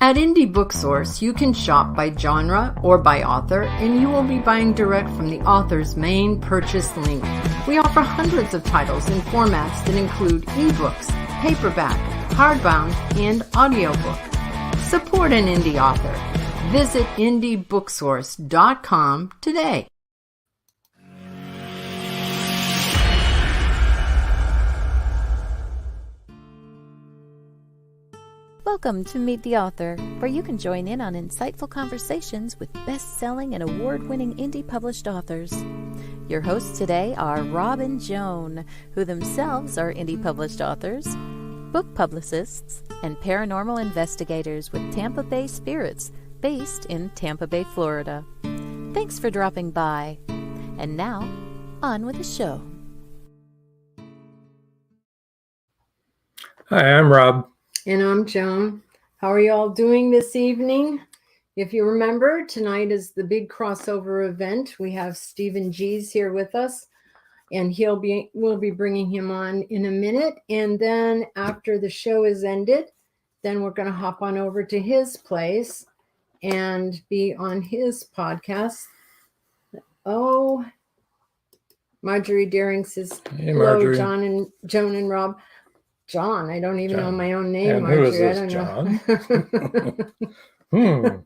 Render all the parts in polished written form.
At Indie Booksource, you can shop by genre or by author, and you will be buying direct from the author's main purchase link. We offer hundreds of titles in formats that include ebooks, paperback, hardbound, and audiobook. Support an indie author. Visit indiebooksource.com today. Welcome to Meet the Author, where you can join in on insightful conversations with best-selling and award-winning indie published authors. Your hosts today are Rob and Joan, who themselves are indie published authors, book publicists, and paranormal investigators with Tampa Bay Spirits, based in Tampa Bay, Florida. Thanks for dropping by. And now, on with the show. Hi, I'm Rob. And I'm Joan. How are you all doing this evening? If you remember, tonight is the big crossover event. We have Stephen Geez here with us, and we'll be bringing him on in a minute. And then after the show is ended, then we're going to hop on over to his place and be on his podcast. Oh, Marjorie Daring says, hey, Marjorie. Hello, Joan and Rob. John, I don't even know my own name, and Marjorie. Who is this, John? Hi,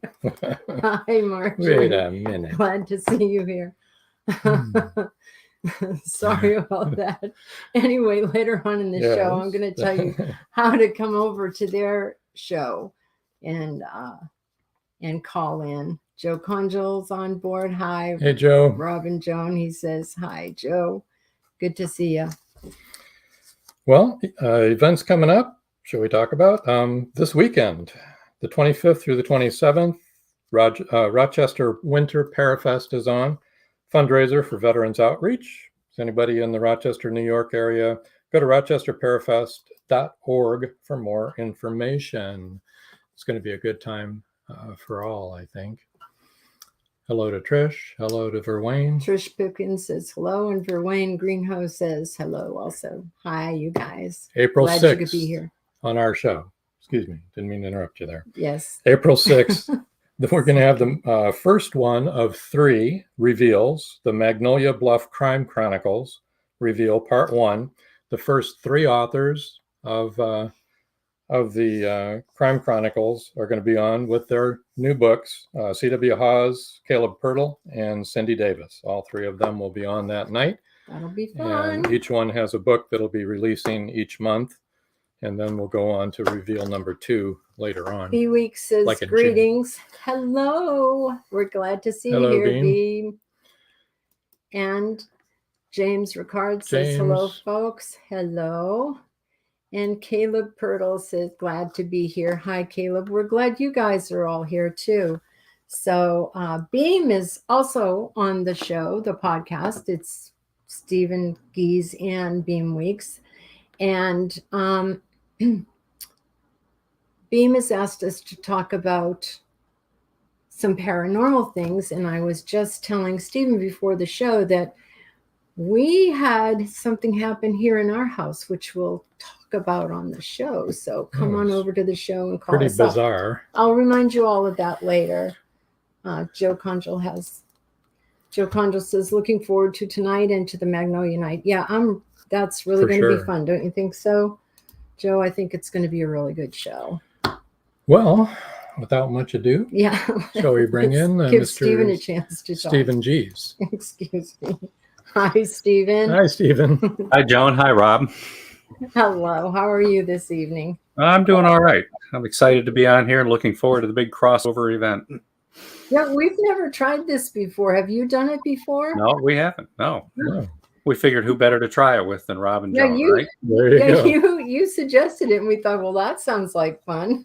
Marjorie. Wait a minute. Glad to see you here. Sorry about that. Anyway, later on in the show, I'm going to tell you how to come over to their show and call in. Joe Congel's on board. Hi. Hey, Joe. Rob and Joan. He says, hi, Joe. Good to see you. Well, events coming up. Shall we talk about this weekend, the 25th through the 27th? Rochester Winter Parafest is on. Fundraiser for Veterans Outreach. Is anybody in the Rochester, New York area? Go to rochesterparafest.org for more information. It's going to be a good time for all, I think. Hello to Trish. Hello to Verwain. Trish Pickens says hello, and Verwain Greenhouse says hello also. Hi, you guys. April Glad 6th you could be here. On our show. Excuse me. Didn't mean to interrupt you there. Yes. April 6th. We're going to have the first one of 3 reveals. The Magnolia Bluff Crime Chronicles reveal part 1. The first 3 authors of the Crime Chronicles are going to be on with their new books. C.W. Hawes, Caleb Pirtle, and Cindy Davis. All 3 of them will be on that night. That'll be fun. And each one has a book that'll be releasing each month. And then we'll go on to reveal number 2 later on. B Week says greetings. Hello. We're glad to see you here, B. And James Ricard says hello, folks. Hello. And Caleb Pirtle says, glad to be here. Hi, Caleb. We're glad you guys are all here, too. So Beam is also on the show, the podcast. It's Stephen Geez and Beam Weeks. And Beam has asked us to talk about some paranormal things. And I was just telling Stephen before the show that we had something happen here in our house, which we'll talk about on the show. So come on over to the show and call us up. Pretty bizarre. I'll remind you all of that later. Joe Congel says, looking forward to tonight and to the Magnolia night. Yeah, that's really going to be fun. Don't you think so, Joe? I think it's going to be a really good show. Well, Without much ado, shall we bring in give Mr. Stephen a chance to talk. Stephen Geez. Excuse me. Hi, Stephen. Hi, Stephen. Hi, Joan. Hi, Rob. Hello. How are you this evening? I'm doing all right. I'm excited to be on here and looking forward to the big crossover event. Yeah, we've never tried this before. Have you done it before? No, we haven't. No. We figured who better to try it with than Rob and Joan, right? There you go. You suggested it, and we thought, well, that sounds like fun.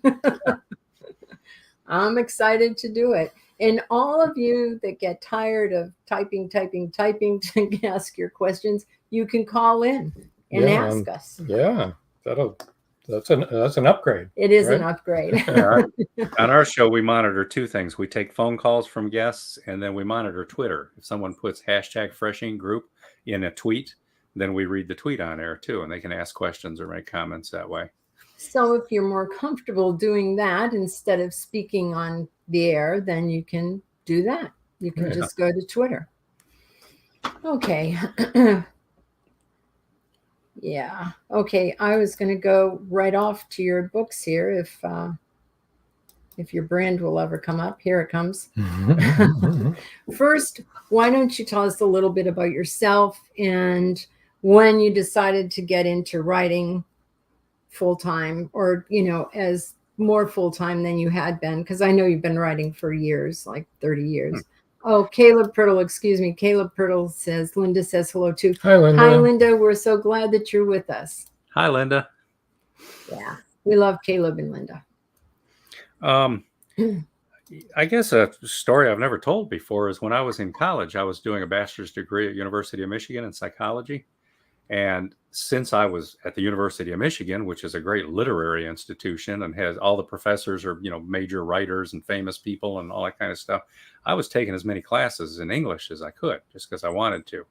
I'm excited to do it. And all of you that get tired of typing to ask your questions, you can call in and ask us. Yeah, that's an upgrade. It is an upgrade. On our show, we monitor 2 things. We take phone calls from guests, and then we monitor Twitter. If someone puts #FreshingGroup in a tweet, then we read the tweet on air too, and they can ask questions or make comments that way. So if you're more comfortable doing that instead of speaking on the air, then you can do that. You can just go to Twitter. Okay. Yeah. Okay. I was going to go right off to your books here if your brand will ever come up. Here it comes. First, why don't you tell us a little bit about yourself and when you decided to get into writing full-time, or, as more full-time than you had been? Because I know you've been writing for years, like 30 years. Oh, Caleb Pirtle, excuse me. Caleb Pirtle says, Linda says hello too. Hi, Linda. Hi, Linda. We're so glad that you're with us. Hi, Linda. Yeah, we love Caleb and Linda. I guess a story I've never told before is when I was in college, I was doing a bachelor's degree at University of Michigan in psychology. And since I was at the University of Michigan, which is a great literary institution and has all the professors are, major writers and famous people and all that kind of stuff, I was taking as many classes in English as I could just because I wanted to.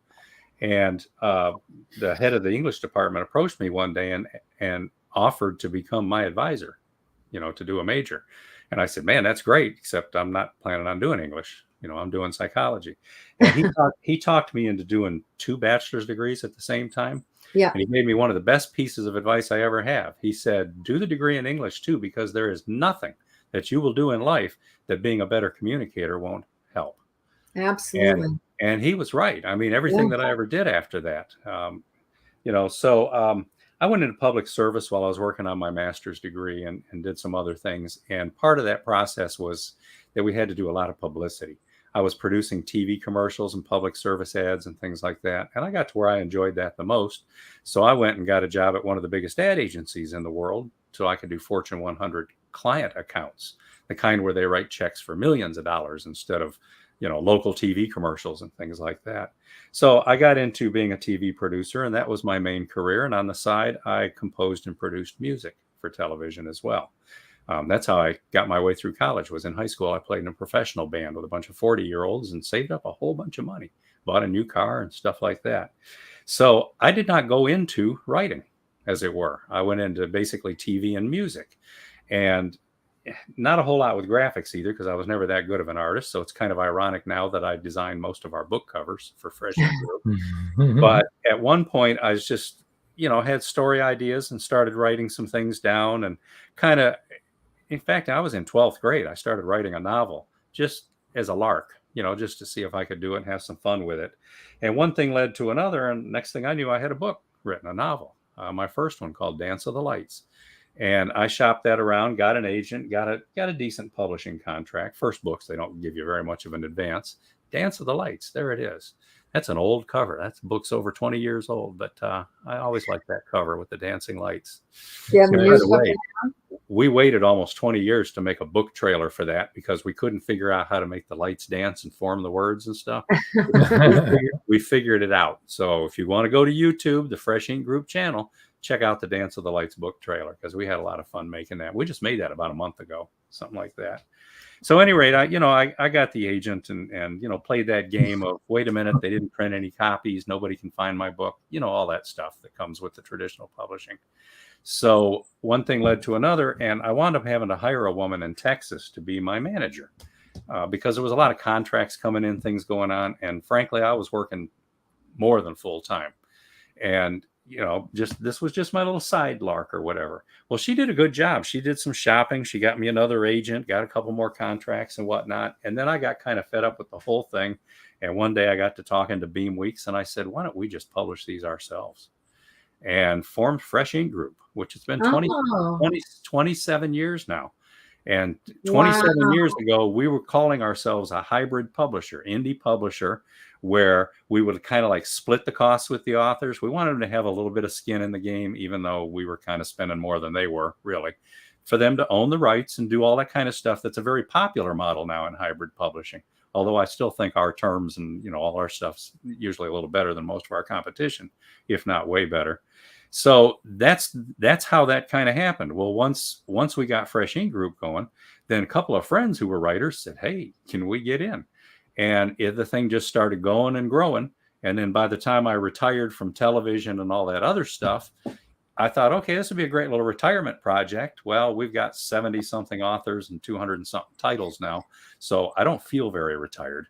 And the head of the English department approached me one day and offered to become my advisor, to do a major. And I said, man, that's great, except I'm not planning on doing English. I'm doing psychology. And he talked me into doing 2 bachelor's degrees at the same time. Yeah. And he gave me one of the best pieces of advice I ever have. He said, do the degree in English too, because there is nothing that you will do in life that being a better communicator won't help. Absolutely. And he was right. I mean, everything that I ever did after that, so I went into public service while I was working on my master's degree and did some other things. And part of that process was that we had to do a lot of publicity. I was producing TV commercials and public service ads and things like that. And I got to where I enjoyed that the most. So I went and got a job at one of the biggest ad agencies in the world so I could do Fortune 100 client accounts, the kind where they write checks for millions of dollars instead of, local TV commercials and things like that. So I got into being a TV producer, and that was my main career. And on the side, I composed and produced music for television as well. That's how I got my way through college. Was in high school. I played in a professional band with a bunch of 40-year-olds and saved up a whole bunch of money, bought a new car and stuff like that. So I did not go into writing, as it were. I went into basically TV and music, and not a whole lot with graphics either, because I was never that good of an artist. So it's kind of ironic now that I design most of our book covers for Fresh Ink Group. But at one point I was just, had story ideas and started writing some things down and kind of, in fact, I was in 12th grade. I started writing a novel just as a lark, just to see if I could do it and have some fun with it. And one thing led to another. And next thing I knew, I had a book written, a novel, my first one called Dance of the Lights. And I shopped that around, got an agent, got a decent publishing contract. First books, they don't give you very much of an advance. Dance of the Lights, there it is. That's an old cover. That's book's over 20 years old, but I always liked that cover with the dancing lights. Yeah, by the way, we waited almost 20 years to make a book trailer for that because we couldn't figure out how to make the lights dance and form the words and stuff. We figured it out. So if you want to go to YouTube, the Fresh Ink Group channel, check out the Dance of the Lights book trailer because we had a lot of fun making that. We just made that about a month ago, something like that. So at any rate, I got the agent and played that game of, wait a minute, they didn't print any copies. Nobody can find my book, all that stuff that comes with the traditional publishing. So one thing led to another, and I wound up having to hire a woman in Texas to be my manager because there was a lot of contracts coming in, things going on. And frankly, I was working more than full time. And this was just my little side lark or whatever. Well, she did a good job. She did some shopping. She got me another agent, got a couple more contracts and whatnot. And then I got kind of fed up with the whole thing. And one day I got to talking to Beam Weeks and I said, why don't we just publish these ourselves? And formed Fresh Ink Group, which has been 27 years now. And 27 years ago, we were calling ourselves a hybrid publisher, indie publisher, where we would kind of like split the costs with the authors. We wanted them to have a little bit of skin in the game, even though we were kind of spending more than they were, really, for them to own the rights and do all that kind of stuff. That's a very popular model now in hybrid publishing. Although I still think our terms and, all our stuff's usually a little better than most of our competition, if not way better. So that's how that kind of happened. Well, once we got Fresh Ink Group going, then a couple of friends who were writers said, hey, can we get in? And the thing just started going and growing. And then by the time I retired from television and all that other stuff, I thought, okay, this would be a great little retirement project. Well, we've got 70 something authors and 200 and something titles now. So I don't feel very retired.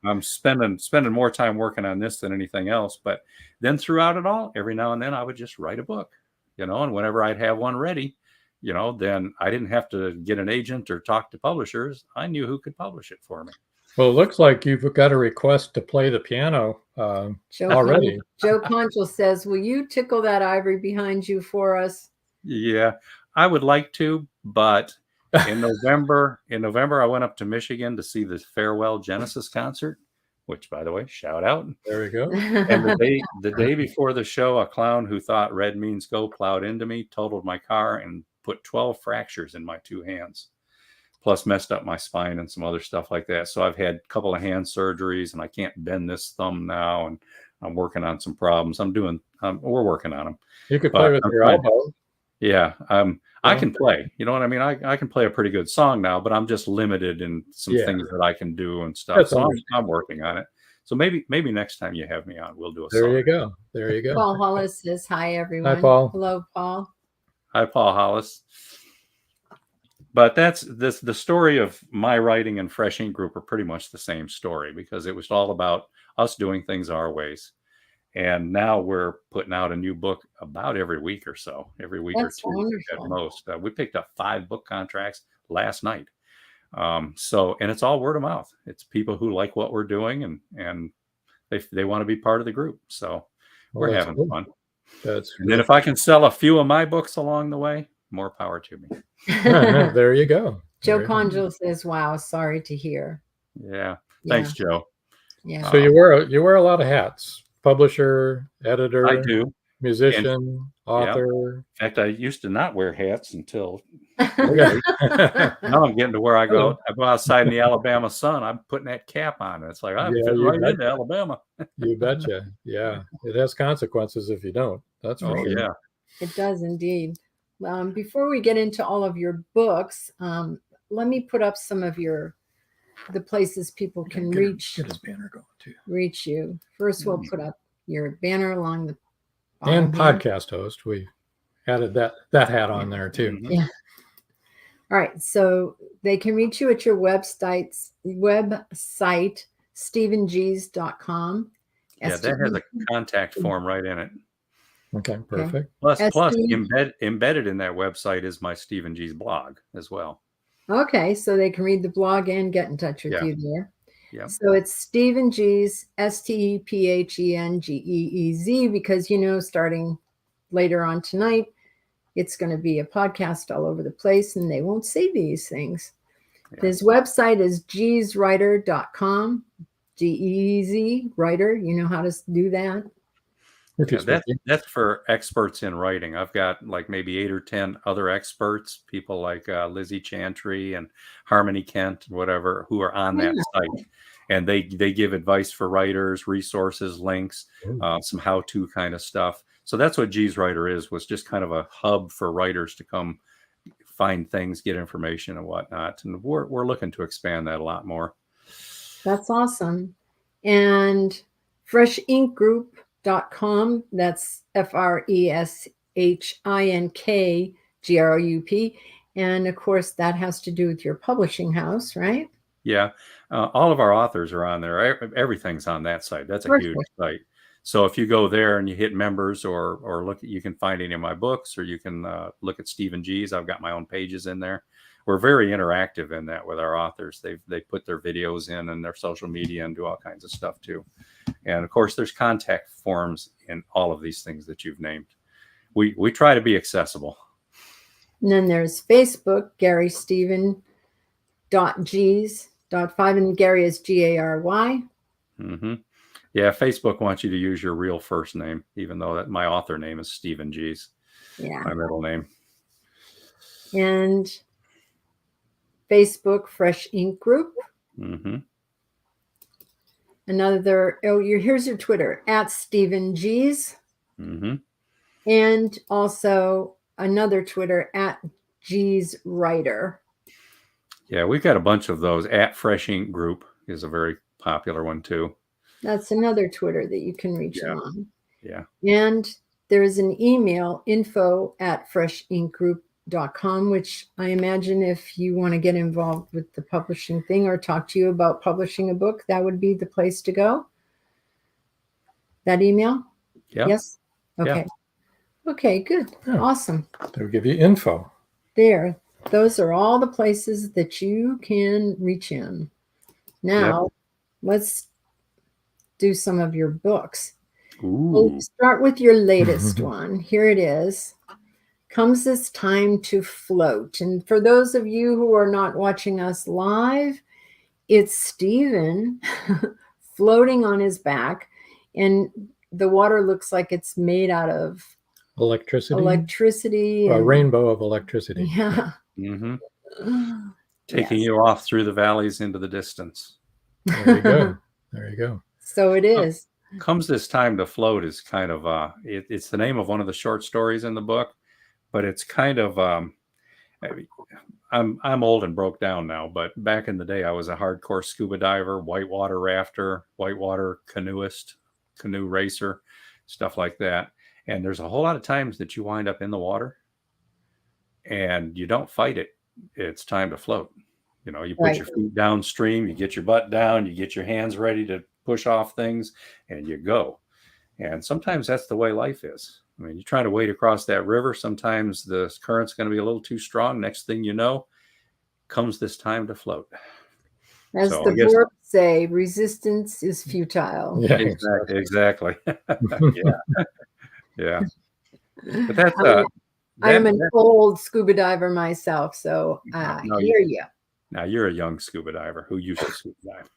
I'm spending more time working on this than anything else. But then throughout it all, every now and then I would just write a book, and whenever I'd have one ready, then I didn't have to get an agent or talk to publishers. I knew who could publish it for me. Well, it looks like you've got a request to play the piano already. Joe Conchel says, will you tickle that ivory behind you for us? Yeah, I would like to, but in November, I went up to Michigan to see the Farewell Genesis concert, which, by the way, shout out. There we go. And the day before the show, a clown who thought red means go plowed into me, totaled my car, and put 12 fractures in my 2 hands. Plus messed up my spine and some other stuff like that. So I've had a couple of hand surgeries, and I can't bend this thumb now, and I'm working on some problems. We're working on them. You could play with your elbow. Yeah, I can play. You know what I mean? I can play a pretty good song now, but I'm just limited in some things that I can do and stuff. That's so I'm working on it. So maybe next time you have me on, we'll do a song. There you go. Paul Hollis says, hi, everyone. Hi, Paul. Hello, Paul. Hi, Paul Hollis. But that's the story of my writing and Fresh Ink Group are pretty much the same story, because it was all about us doing things our ways. And now we're putting out a new book about every week or so, every week That's or two wonderful. at most. We picked up 5 book contracts last night. And it's all word of mouth. It's people who like what we're doing, and they want to be part of the group. So we're having fun. And then if I can sell a few of my books along the way, more power to me. There you go. Joe Conjul says, wow, sorry to hear. Yeah. Thanks, Joe. Yeah. So you wear a lot of hats. Publisher, editor. I do. Musician, author. In fact, I used to not wear hats until now I'm getting to where I go outside in the Alabama sun. I'm putting that cap on. It's like I'm fitting right into Alabama. You betcha. Yeah. It has consequences if you don't. That's for sure. Yeah. It does indeed. Before we get into all of your books, let me put up some of the places people can reach. Get his banner going too. Reach you. First, we'll put up your banner along the and podcast host. We added that hat on there too. Yeah. All right. So they can reach you at your website, StephenGeez.com. Yeah, that has a contact form right in it. Okay, perfect. Plus embedded in that website is my Stephen Geez blog as well. Okay, so they can read the blog and get in touch with you there. Yeah. So it's Stephen Geez, StephenGeez, because starting later on tonight, it's going to be a podcast all over the place, and they won't say these things. Yeah. His website is GeezWriter.com. GEZ writer. You know how to do that. Yeah, that's for experts in writing. I've got like maybe 8 or 10 other experts, people like Lizzie Chantry and Harmony Kent and whatever, who are on that site. And they give advice for writers, resources, links, some how-to kind of stuff. So that's what GeezWriter was just kind of a hub for writers to come find things, get information and whatnot. And we're looking to expand that a lot more. That's awesome. And FreshInkGroup.com. That's FreshInkGroup. And of course, that has to do with your publishing house, right? Yeah. All of our authors are on there. Everything's on that site. That's a huge site. So if you go there and you hit members or look, you can find any of my books, or you can look at Stephen Geez. I've got my own pages in there. We're very interactive in that with our authors. They put their videos in and their social media and do all kinds of stuff too. And of course, there's contact forms in all of these things that you've named. We try to be accessible. And then there's Facebook, Gary Stephen.Geez.5, and Gary is Gary. Mm-hmm. Yeah, Facebook wants you to use your real first name, even though my author name is Stephen Geez. Yeah. My middle name. And Facebook, Fresh Ink Group. Mm-hmm. Here's your Twitter, @Stephen Geez. Mm-hmm. And also another Twitter, @GeezWriter. Yeah, we've got a bunch of those. @Fresh Ink Group is a very popular one too. That's another Twitter that you can reach them on. Yeah. And there's an email, info@freshinkgroup.com, which I imagine if you want to get involved with the publishing thing or talk to you about publishing a book, that would be the place to go. That email? Yeah. Yes? Okay. Yeah. Okay, good. Yeah. Awesome. They'll give you info. There. Those are all the places that you can reach in. Now, let's do some of your books. We'll start with your latest one. Here it is. Comes This Time to Float. And for those of you who are not watching us live, it's Stephen floating on his back, and the water looks like it's made out of electricity. A rainbow of electricity. Yeah. Taking you off through the valleys into the distance. There you go. There you go. So it is. Comes This Time to Float is kind of it's the name of one of the short stories in the book, but it's kind of I'm old and broke down now, but back in the day I was a hardcore scuba diver, whitewater rafter, whitewater canoeist, canoe racer, stuff like that. And there's a whole lot of times that you wind up in the water and you don't fight it. It's time to float. You know, you put your feet downstream, you get your butt down, you get your hands ready to push off things, and you go. And sometimes that's the way life is. I mean, you're trying to wade across that river. Sometimes the current's going to be a little too strong. Next thing you know, comes this time to float. As the verbs say, resistance is futile. Yeah, exactly. Yeah. But that's I am an old scuba diver myself, so I hear you. Now you're a young scuba diver who used to scuba dive.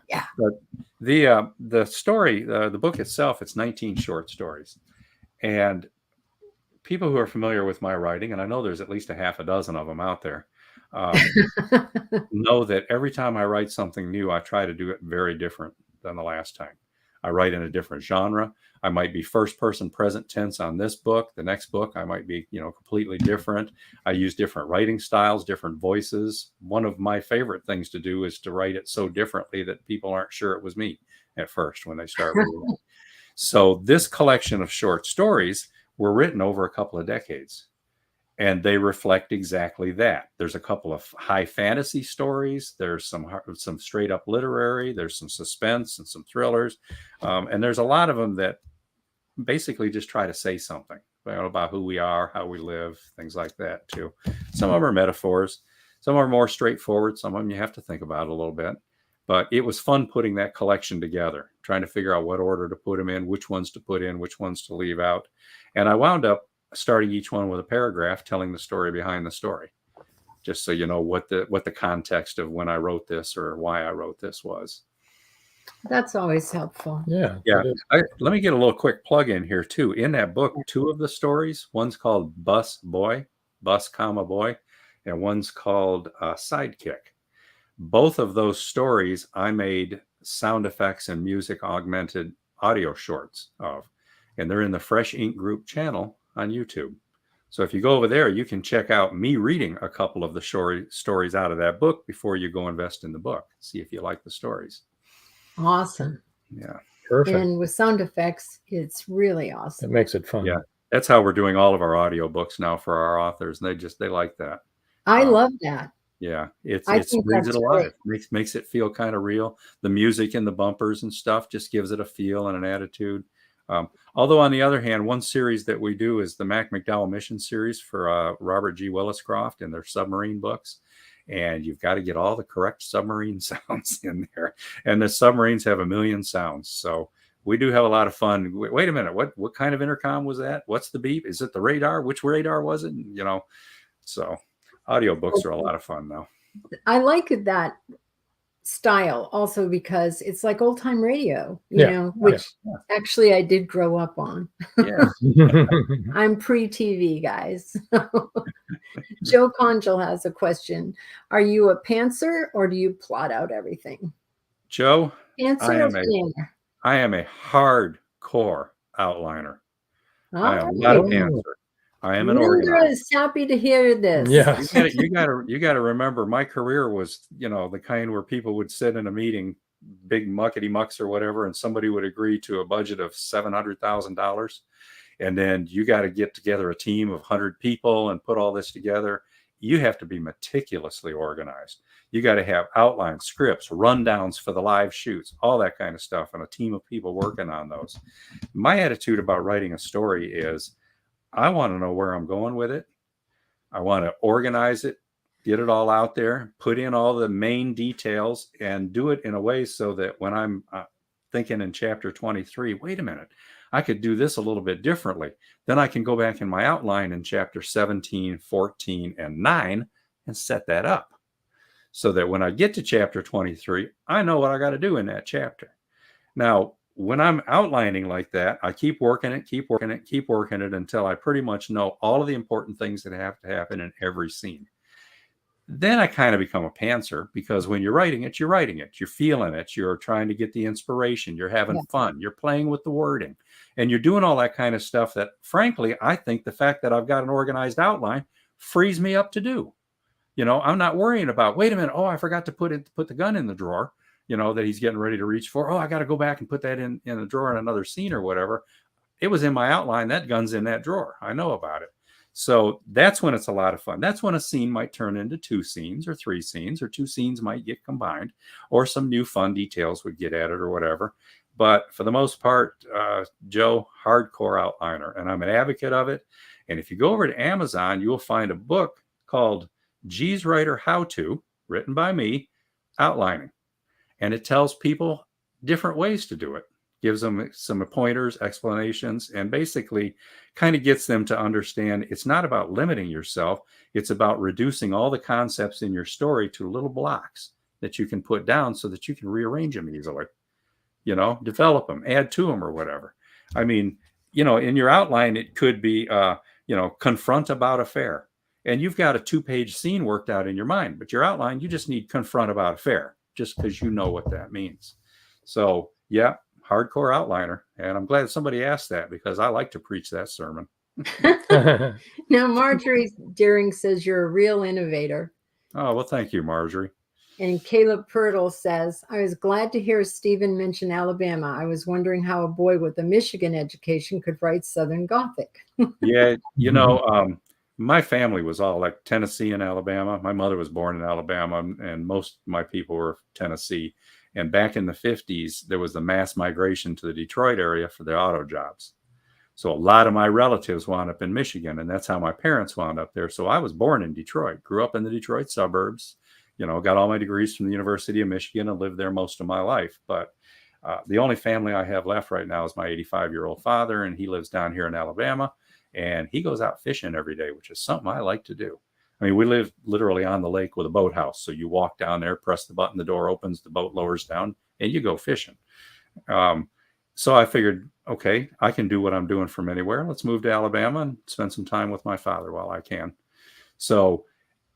Yeah. But the story, the book itself, it's 19 short stories. And people who are familiar with my writing, and I know there's at least a half a dozen of them out there, know that every time I write something new, I try to do it very different than the last time. I write in a different genre. I might be first person present tense on this book. The next book, I might be, completely different. I use different writing styles, different voices. One of my favorite things to do is to write it so differently that people aren't sure it was me at first when they start reading it. So this collection of short stories were written over a couple of decades, and they reflect exactly that. There's a couple of high fantasy stories. There's some straight up literary. There's some suspense and some thrillers. And there's a lot of them that basically just try to say something about who we are, how we live, things like that too. Some of them are metaphors. Some are more straightforward. Some of them you have to think about a little bit. But it was fun putting that collection together, trying to figure out what order to put them in, which ones to put in, which ones to leave out. And I wound up starting each one with a paragraph telling the story behind the story, just so you know what the context of when I wrote this or why I wrote this was. That's always helpful. Yeah. Let me get a little quick plug in here too. In that book, two of the stories, one's called Bus, Boy, and one's called Sidekick. Both of those stories I made sound effects and music augmented audio shorts of, and they're in the Fresh Ink Group channel on YouTube. So if you go over there, you can check out me reading a couple of the stories out of that book before you go invest in the book. See if you like the stories. Awesome. Yeah. Perfect. And with sound effects, it's really awesome. It makes it fun. Yeah. That's how we're doing all of our audio books now for our authors. And they like that. I love that. Yeah. It brings it alive. Makes it feel kind of real. The music and the bumpers and stuff just gives it a feel and an attitude. Although on the other hand, one series that we do is the Mac McDowell Mission series for Robert G. Williscroft and their submarine books. And you've got to get all the correct submarine sounds in there. And the submarines have a million sounds. So we do have a lot of fun. Wait a minute. What kind of intercom was that? What's the beep? Is it the radar? Which radar was it? So audiobooks are a lot of fun now. I like that style also because it's like old time radio, which actually I did grow up on. Yeah. I'm pre-TV, guys. Joe Conjal has a question. Are you a pantser or do you plot out everything? Joe, Pantser I am a hardcore outliner. I am not a pantser. I am an Linda organizer. is happy to hear this. Yes. You got to remember, my career was, the kind where people would sit in a meeting big muckety mucks or whatever, and somebody would agree to a budget of $700,000. And then you got to get together a team of 100 people and put all this together. You have to be meticulously organized. You got to have outlines, scripts, rundowns for the live shoots, all that kind of stuff, and a team of people working on those. My attitude about writing a story is I want to know where I'm going with it. I want to organize it, get it all out there, put in all the main details, and do it in a way so that when I'm thinking in chapter 23, wait a minute, I could do this a little bit differently. Then I can go back in my outline in chapter 17, 14, and 9 and set that up so that when I get to chapter 23, I know what I got to do in that chapter. Now, when I'm outlining like that, I keep working it until I pretty much know all of the important things that have to happen in every scene. Then I kind of become a pantser, because when you're writing it, you're feeling it, you're trying to get the inspiration, you're having fun, you're playing with the wording, and you're doing all that kind of stuff that, frankly, I think the fact that I've got an organized outline frees me up to do. I'm not worrying about, wait a minute, oh, I forgot to put the gun in the drawer, that he's getting ready to reach for. Oh, I got to go back and put that in the drawer in another scene or whatever. It was in my outline. That gun's in that drawer. I know about it. So that's when it's a lot of fun. That's when a scene might turn into 2 scenes or 3 scenes, or 2 scenes might get combined, or some new fun details would get added or whatever. But for the most part, Joe, hardcore outliner, and I'm an advocate of it. And if you go over to Amazon, you'll find a book called GeezWriter How-To, written by me, outlining. And it tells people different ways to do it. Gives them some pointers, explanations, and basically kind of gets them to understand it's not about limiting yourself. It's about reducing all the concepts in your story to little blocks that you can put down so that you can rearrange them easily, develop them, add to them or whatever. I mean, in your outline, it could be, confront about affair. And you've got a 2-page scene worked out in your mind, but your outline, you just need confront about affair, just because you know what that means. So, yeah. Hardcore outliner. And I'm glad somebody asked that, because I like to preach that sermon. Now, Marjorie Deering says you're a real innovator. Oh, well, thank you, Marjorie. And Caleb Pirtle says, I was glad to hear Stephen mention Alabama. I was wondering how a boy with a Michigan education could write Southern Gothic. Yeah, my family was all like Tennessee and Alabama. My mother was born in Alabama, and most of my people were Tennessee. And back in the 50s, there was the mass migration to the Detroit area for the auto jobs. So a lot of my relatives wound up in Michigan, and that's how my parents wound up there. So I was born in Detroit, grew up in the Detroit suburbs, got all my degrees from the University of Michigan and lived there most of my life. But the only family I have left right now is my 85-year-old father, and he lives down here in Alabama, and he goes out fishing every day, which is something I like to do. I mean, we live literally on the lake with a boathouse. So you walk down there, press the button, the door opens, the boat lowers down, and you go fishing. So I figured, okay, I can do what I'm doing from anywhere. Let's move to Alabama and spend some time with my father while I can. So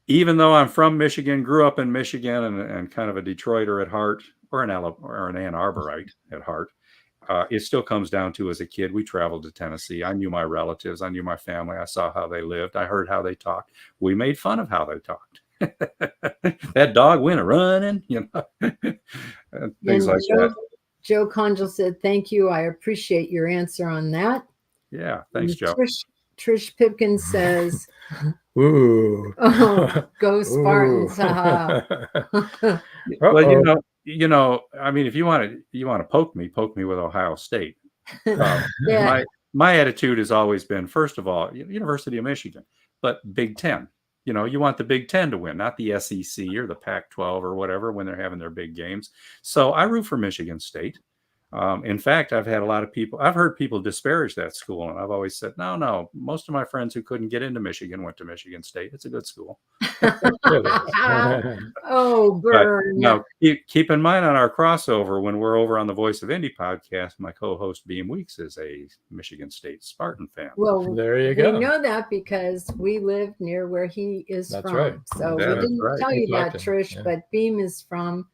even though I'm from Michigan, grew up in Michigan, and kind of a Detroiter at heart, or an Ann Arborite at heart, it still comes down to, as a kid, we traveled to Tennessee. I knew my relatives. I knew my family. I saw how they lived. I heard how they talked. We made fun of how they talked. That dog went a-running, things like that. Joe Conjal said, thank you. I appreciate your answer on that. Yeah, thanks, Joe. Trish Pipkin says, ooh. Oh, go Spartans. Well, I mean, if you want to poke me with Ohio State. Yeah. My attitude has always been, first of all, University of Michigan, but Big Ten. You want the Big Ten to win, not the SEC or the Pac-12 or whatever when they're having their big games. So I root for Michigan State. In fact, I've heard people disparage that school, and I've always said, no, most of my friends who couldn't get into Michigan went to Michigan State. It's a good school. Oh, burn. Now, keep in mind on our crossover, when we're over on the Voice of Indy podcast, my co-host Beam Weeks is a Michigan State Spartan fan. Well, there you go. We know that because we live near where he is from. Right. So we didn't tell you that, Trish, but Beam is from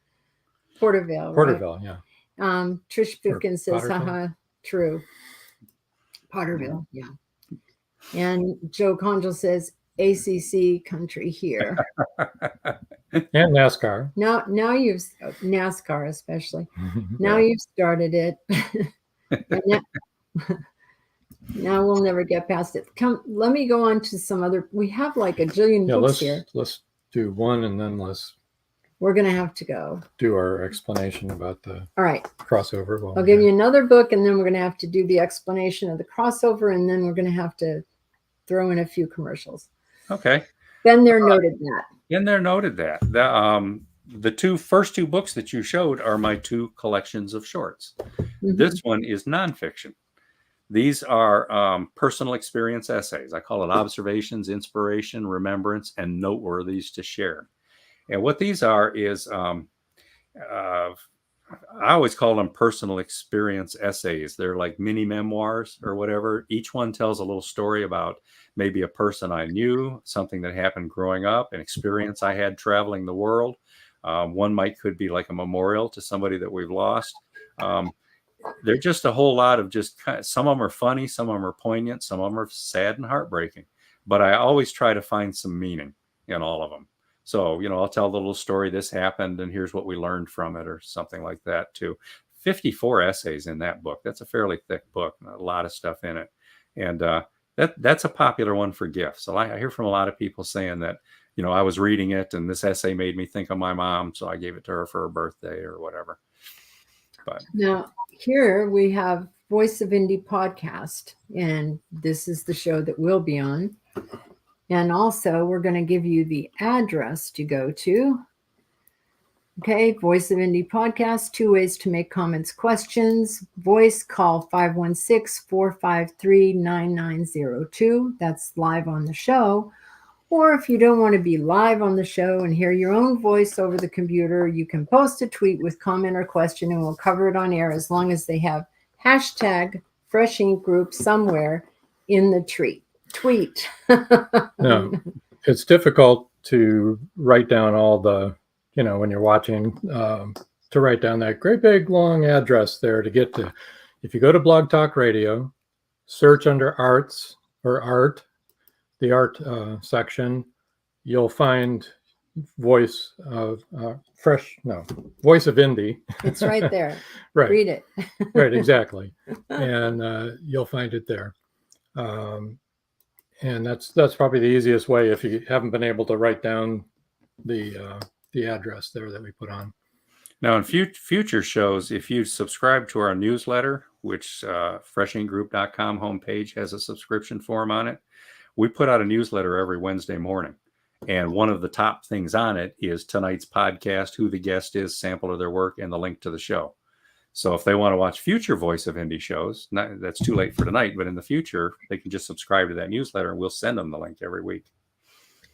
Porterville. Porterville, right? Yeah. Trish Pipkin says, haha, true. Potterville, yeah. And Joe Conjal says, ACC country here. And NASCAR. Now you've NASCAR especially. Now you've started it. Now we'll never get past it. Let me go on to some other. We have like a jillion books here. Let's do one, and then we're going to have to go do our explanation about the crossover. I'll give you another book, and then we're going to have to do the explanation of the crossover, and then we're going to have to throw in a few commercials. Okay. Been there, noted that. In there, noted that. The first two books that you showed are my two collections of shorts. Mm-hmm. This one is nonfiction. These are personal experience essays. I call it observations, inspiration, remembrance, and noteworthies to share. And what these are is, I always call them personal experience essays. They're like mini memoirs or whatever. Each one tells a little story about maybe a person I knew, something that happened growing up, an experience I had traveling the world. One could be like a memorial to somebody that we've lost. They're just a whole lot of some of them are funny, some of them are poignant, some of them are sad and heartbreaking. But I always try to find some meaning in all of them. So, I'll tell the little story, this happened, and here's what we learned from it, or something like that, too. 54 essays in that book. That's a fairly thick book, a lot of stuff in it. And that's a popular one for gifts. So I hear from a lot of people saying that, I was reading it, and this essay made me think of my mom, so I gave it to her for her birthday or whatever. But now, here we have Voice of Indie podcast, and this is the show that we'll be on. And also, we're going to give you the address to go to. Okay, Voice of Indie podcast, 2 ways to make comments, questions. Voice, call 516-453-9902. That's live on the show. Or if you don't want to be live on the show and hear your own voice over the computer, you can post a tweet with comment or question, and we'll cover it on air as long as they have hashtag Fresh Ink Group somewhere in the tweet. No, it's difficult to write down all the, when you're watching, to write down that great big long address there to get to. If you go to Blog Talk Radio, search under arts or art, the art section, you'll find Voice of Voice of Indie. It's right there. Right. Read it. Right, exactly. And you'll find it there. And that's probably the easiest way if you haven't been able to write down the address there that we put on. Now, in future shows, if you subscribe to our newsletter, which freshinggroup.com homepage has a subscription form on it, we put out a newsletter every Wednesday morning. And one of the top things on it is tonight's podcast, who the guest is, sample of their work, and the link to the show. So if they want to watch future Voice of Indie shows, that's too late for tonight, but in the future, they can just subscribe to that newsletter, and we'll send them the link every week.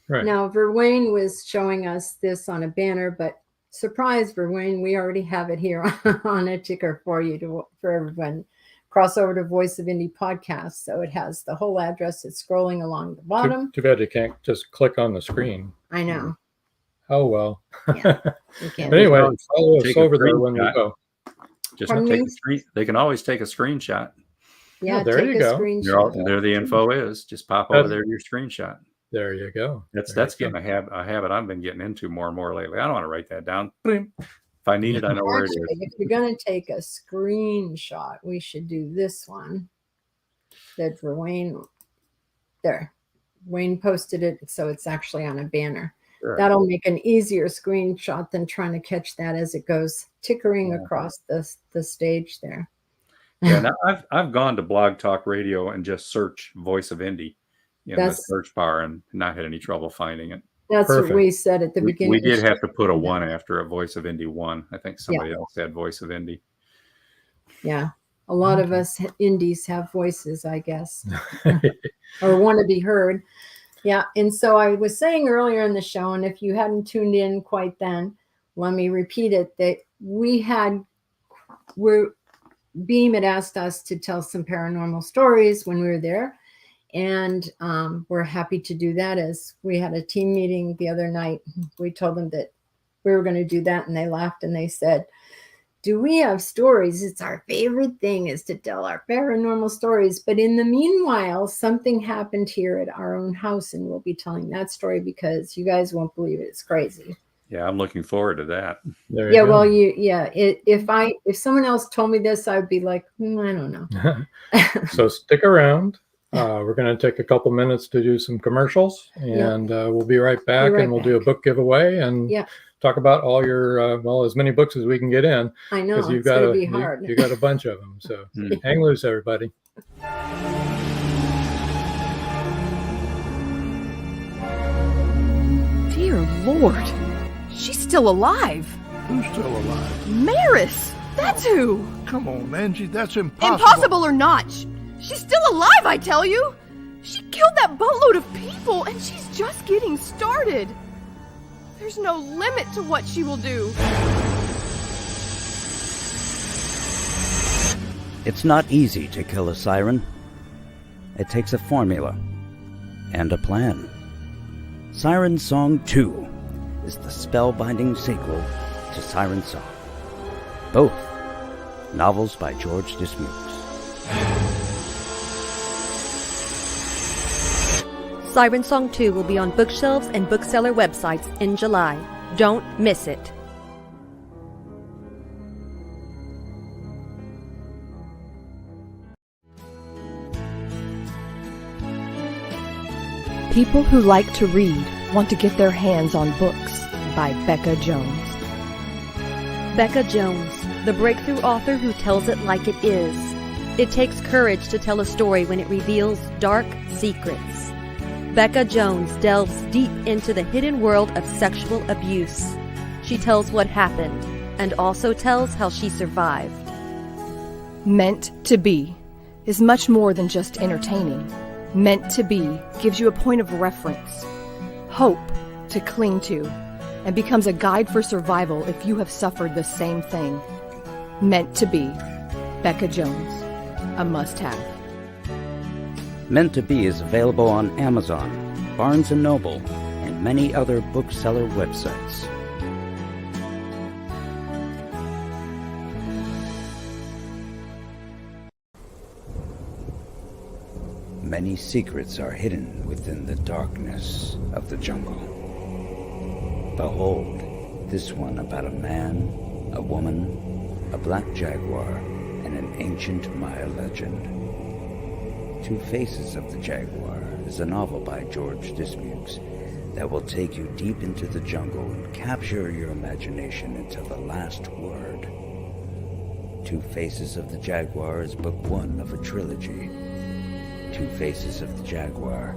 Right. Now, Verwayne was showing us this on a banner, but surprise, Verwayne, we already have it here on a ticker for everyone. Cross over to Voice of Indie podcast. So it has the whole address. It's scrolling along the bottom. Too bad you can't just click on the screen. I know. Oh, well. Yeah, you can't. But anyway, follow us over there when we go. Just take a screen. They can always take a screenshot. Yeah, there you go. There the info is. Just pop over there to your screenshot. There you go. That's getting a habit I've been getting into more and more lately. I don't want to write that down. If I need it, I know where it is. If you're going to take a screenshot, we should do this one. That for Wayne. There. Wayne posted it, so it's actually on a banner. Sure. That'll make an easier screenshot than trying to catch that as it goes tickering across the stage there. Yeah, now I've gone to Blog Talk Radio and just search Voice of Indie in the search bar and not had any trouble finding it. That's Perfect. What we said at the beginning. We did have to put a 1 after a Voice of Indie 1. I think somebody else had Voice of Indie. Yeah. A lot of us indies have voices, I guess, or want to be heard. Yeah. And so I was saying earlier in the show, and if you hadn't tuned in quite then, let me repeat it, that Beam had asked us to tell some paranormal stories when we were there. And we're happy to do that. As we had a team meeting the other night, we told them that we were going to do that, and they laughed and they said, do we have stories? It's our favorite thing is to tell our paranormal stories. But in the meanwhile, something happened here at our own house, and we'll be telling that story because you guys won't believe it. It's crazy. Yeah, I'm looking forward to that. Yeah, well, if someone else told me this, I'd be like, I don't know. So stick around. We're going to take a couple minutes to do some commercials, and we'll be right back, and we'll do a book giveaway and talk about all your, as many books as we can get in. I know, because it's going to be hard. You got a bunch of them, so hang loose, everybody. Dear Lord, she's still alive. Who's still alive? Maris, that's who. Come on, Angie, that's impossible. Impossible or not, she's still alive, I tell you. She killed that boatload of people, and she's just getting started. There's no limit to what she will do. It's not easy to kill a siren. It takes a formula and a plan. Siren Song 2 is the spellbinding sequel to Siren Song. Both novels by George Dismukes. Siren Song 2 will be on bookshelves and bookseller websites in July. Don't miss it. People Who Like to Read Want to Get Their Hands on Books by Becca Jones. Becca Jones, the breakthrough author who tells it like it is. It takes courage to tell a story when it reveals dark secrets. Becca Jones delves deep into the hidden world of sexual abuse. She tells what happened and also tells how she survived. Meant to Be is much more than just entertaining. Meant to Be gives you a point of reference, hope to cling to, and becomes a guide for survival if you have suffered the same thing. Meant to Be, Becca Jones, a must-have. Meant to Be is available on Amazon, Barnes & Noble, and many other bookseller websites. Many secrets are hidden within the darkness of the jungle. Behold, this one about a man, a woman, a black jaguar, and an ancient Maya legend. Two Faces of the Jaguar is a novel by George Dismukes that will take you deep into the jungle and capture your imagination until the last word. Two Faces of the Jaguar is book one of a trilogy. Two Faces of the Jaguar,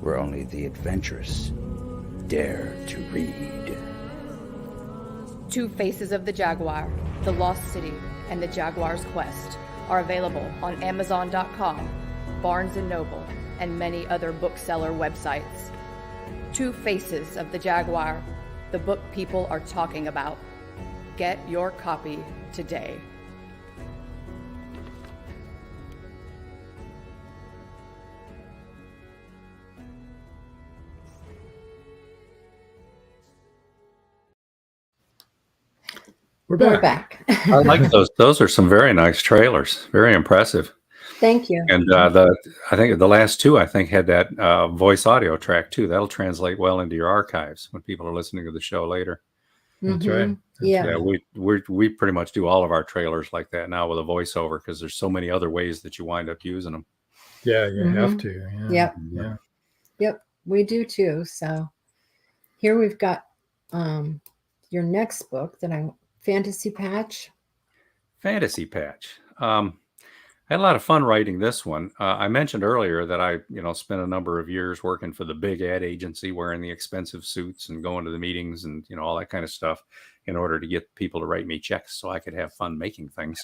where only the adventurous dare to read. Two Faces of the Jaguar, The Lost City, and The Jaguar's Quest are available on Amazon.com, Barnes & Noble, and many other bookseller websites. Two Faces of the Jaguar, the book people are talking about. Get your copy today. We're back. I like those. Those are some very nice trailers. Very impressive. Thank you. And I think the last two had that voice audio track too. That'll translate well into your archives when people are listening to the show later. That's right. Yeah. We pretty much do all of our trailers like that now with a voiceover because there's so many other ways that you wind up using them. Yeah, you have to. Yeah. Yep. We do too. So here we've got your next book Fantasy Patch. Fantasy Patch. I had a lot of fun writing this one. I mentioned earlier that I, spent a number of years working for the big ad agency, wearing the expensive suits and going to the meetings and, all that kind of stuff in order to get people to write me checks so I could have fun making things.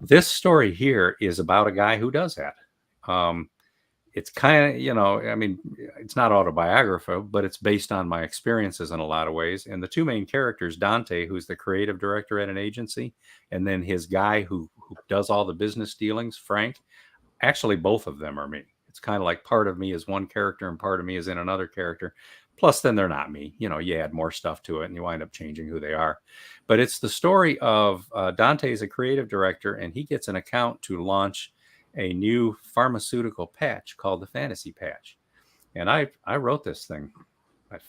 This story here is about a guy who does that. It's kind of, it's not autobiographical, but it's based on my experiences in a lot of ways. And the two main characters, Dante, who's the creative director at an agency, and then his guy who does all the business dealings, Frank, actually both of them are me. It's kind of like part of me is one character and part of me is in another character. Plus, then they're not me. You add more stuff to it and you wind up changing who they are. But it's the story of Dante is a creative director, and he gets an account to launch a new pharmaceutical patch called the Fantasy Patch. And I wrote this thing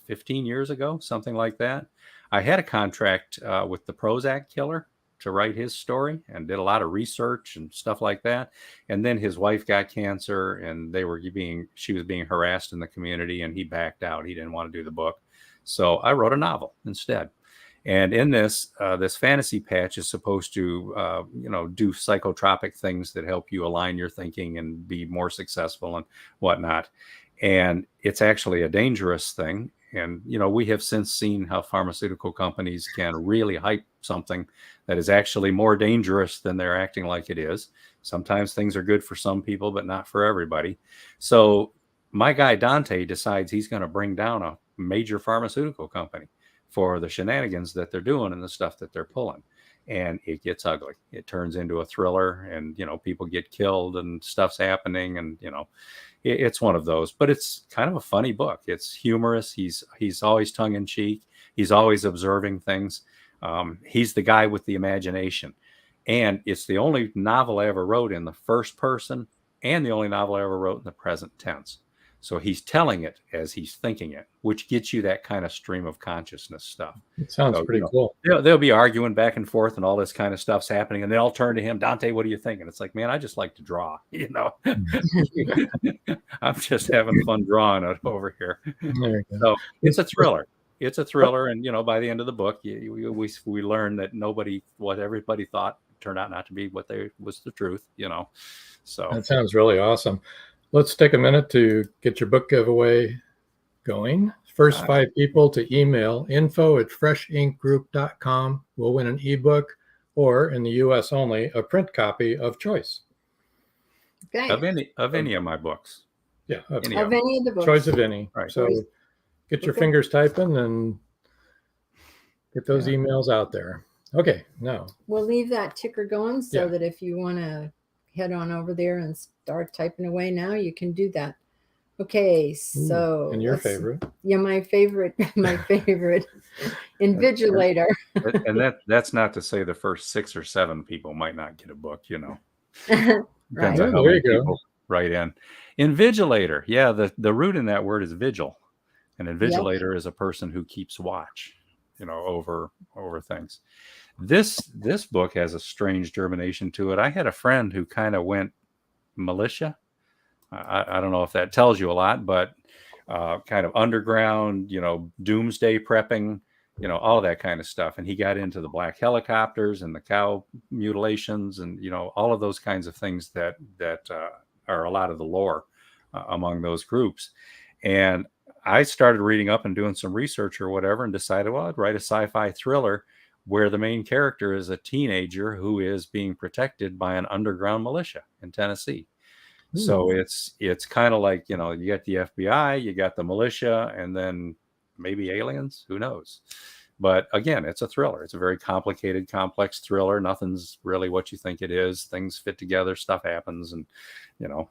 15 years ago, something like that. I had a contract with the Prozac killer to write his story and did a lot of research and stuff like that. And then his wife got cancer, and she was being harassed in the community, and he backed out. He didn't want to do the book. So I wrote a novel instead. And in this fantasy patch is supposed to, do psychotropic things that help you align your thinking and be more successful and whatnot. And it's actually a dangerous thing. And, we have since seen how pharmaceutical companies can really hype something that is actually more dangerous than they're acting like it is. Sometimes things are good for some people, but not for everybody. So my guy Dante decides he's going to bring down a major pharmaceutical company for the shenanigans that they're doing and the stuff that they're pulling. And it gets ugly. It turns into a thriller, and, people get killed and stuff's happening. And, it's one of those, but it's kind of a funny book. It's humorous. He's always tongue in cheek. He's always observing things. He's the guy with the imagination. And it's the only novel I ever wrote in the first person, and the only novel I ever wrote in the present tense. So he's telling it as he's thinking it, which gets you that kind of stream of consciousness stuff. It sounds pretty cool. They'll be arguing back and forth, and all this kind of stuff's happening, and they all turn to him. Dante, what do you think? And it's like, man, I just like to draw. I'm just having fun drawing it over here. So it's a thriller. It's a thriller, and by the end of the book, we learn that what everybody thought turned out not to be what was the truth. So that sounds really awesome. Let's take a minute to get your book giveaway going. First 5 people to email info@freshinkgroup.com will win an ebook, or in the US only, a print copy of choice. Okay. Of any of my books. Yeah. Of any of the books. Choice of any. Right. So get your fingers typing and get those emails out there. Okay. Now we'll leave that ticker going so that if you want to head on over there and start typing away now, you can do that. Okay, so and your favorite? Yeah, my favorite Invigilator. And that's not to say the first 6 or 7 people might not get a book. Depends on how many people write in. Invigilator, yeah. The root in that word is vigil, and invigilator is a person who keeps watch, over things. This book has a strange germination to it. I had a friend who kind of went militia. I don't know if that tells you a lot, but kind of underground, doomsday prepping, all of that kind of stuff. And he got into the black helicopters and the cow mutilations and, all of those kinds of things that are a lot of the lore among those groups. And I started reading up and doing some research or whatever, and decided, well, I'd write a sci-fi thriller where the main character is a teenager who is being protected by an underground militia in Tennessee. So it's kind of like, you got the FBI, you got the militia, and then maybe aliens, who knows? But again, it's a thriller. It's a very complicated, complex thriller. Nothing's really what you think it is. Things fit together, stuff happens, and you know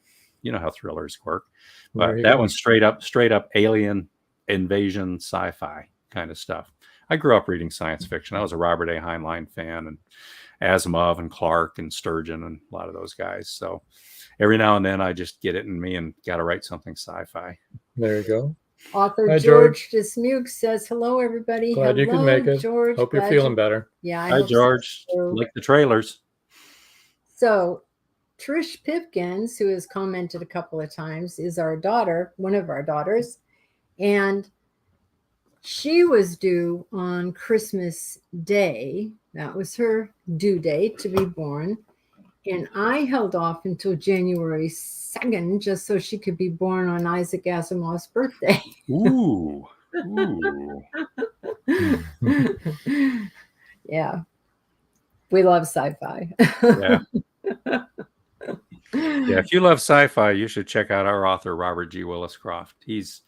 how thrillers work. But that one's straight up alien invasion sci-fi kind of stuff. I grew up reading science fiction. I was a Robert A. Heinlein fan, and Asimov and Clarke and Sturgeon and a lot of those guys. So every now and then I just get it in me and got to write something sci-fi. There you go. Author Hi, George Dismuke says, hello, everybody. Glad you can make it. George. Hope you're feeling better. Yeah. Hi, George. So. Like the trailers. So Trish Pipkins, who has commented a couple of times, is our daughter, one of our daughters. And she was due on Christmas Day. That was her due date to be born. And I held off until January 2nd just so she could be born on Isaac Asimov's birthday. Ooh. Yeah. We love sci-fi. Yeah. Yeah, if you love sci-fi, you should check out our author, Robert G. Willis Croft. He's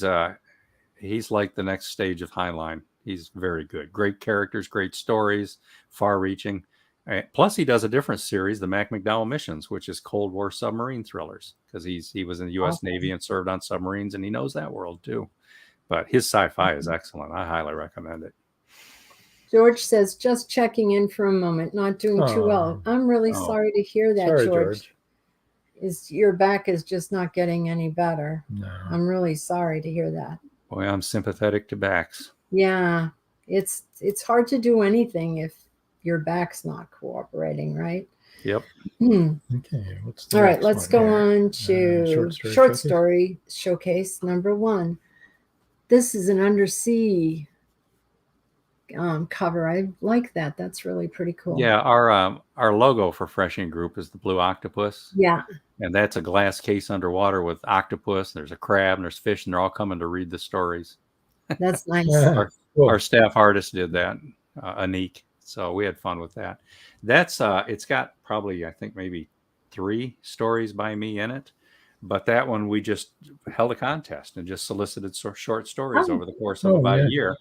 like the next stage of Heinlein. He's very good. Great characters, great stories, far-reaching. Plus, he does a different series, the Mac McDowell Missions, which is Cold War submarine thrillers, because he was in the U.S. Navy and served on submarines, and he knows that world too. But his sci-fi is excellent. I highly recommend it. George says, just checking in for a moment, not doing too well. I'm really sorry to hear that, Sorry, George. Your back is just not getting any better. No. I'm really sorry to hear that. Boy, I'm sympathetic to backs. Yeah, it's hard to do anything if your back's not cooperating, right? Yep. Okay. What's all right, let's go on to short showcase? story showcase number 1. This is an undersea cover. I like that. That's really pretty cool. Yeah, our logo for Freshing Group is the blue octopus. Yeah. And that's a glass case underwater with octopus. There's a crab and there's fish, and they're all coming to read the stories. That's nice. Our staff artist did that, Anik. So we had fun with that. That's it's got probably, I think, maybe 3 stories by me in it. But that one, we just held a contest and just solicited short stories over the course of about a year.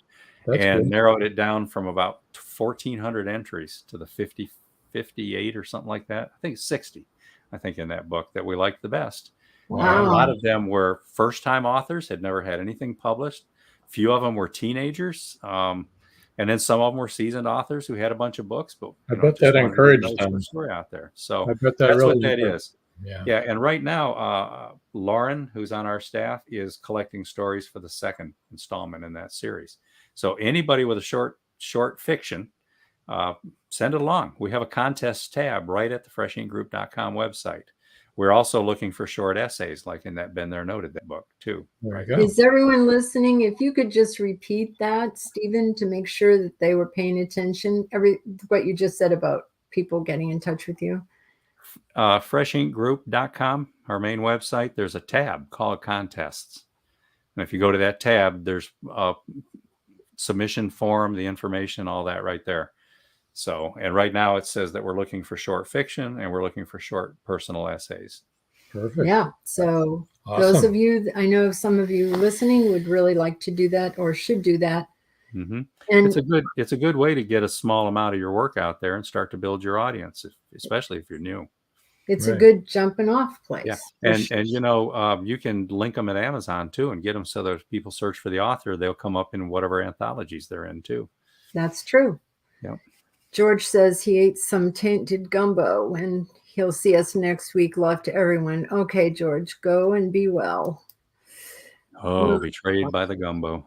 That's and good. Narrowed it down from about 1,400 entries to the 58 or something like that. I think 60, I think, in that book that we liked the best. Wow. A lot of them were first-time authors, had never had anything published. A few of them were teenagers. And then some of them were seasoned authors who had a bunch of books. But I bet that encouraged them. Story out there. So I bet that's really what that is. Yeah. And right now, Lauren, who's on our staff, is collecting stories for the 2nd installment in that series. So anybody with a short fiction, send it along. We have a contest tab right at the freshinggroup.com website. We're also looking for short essays, like in that Been There Noted that book too. There you go. Is everyone listening? If you could just repeat that, Stephen, to make sure that they were paying attention. What you just said about people getting in touch with you. Freshinggroup.com, our main website. There's a tab called Contests, and if you go to that tab, there's a submission form, the information, all that right there. So, and right now it says that we're looking for short fiction and we're looking for short personal essays. Perfect. Yeah. So those of you, I know some of you listening would really like to do that or should do that. Mm-hmm. And it's a good way to get a small amount of your work out there and start to build your audience, especially if you're new. It's a good jumping off place. Yeah. And you know, you can link them at Amazon too and get them so that if people search for the author, they'll come up in whatever anthologies they're in too. That's true. Yeah. George says he ate some tainted gumbo and he'll see us next week. Love to everyone. Okay, George, go and be well. Oh, betrayed by the gumbo.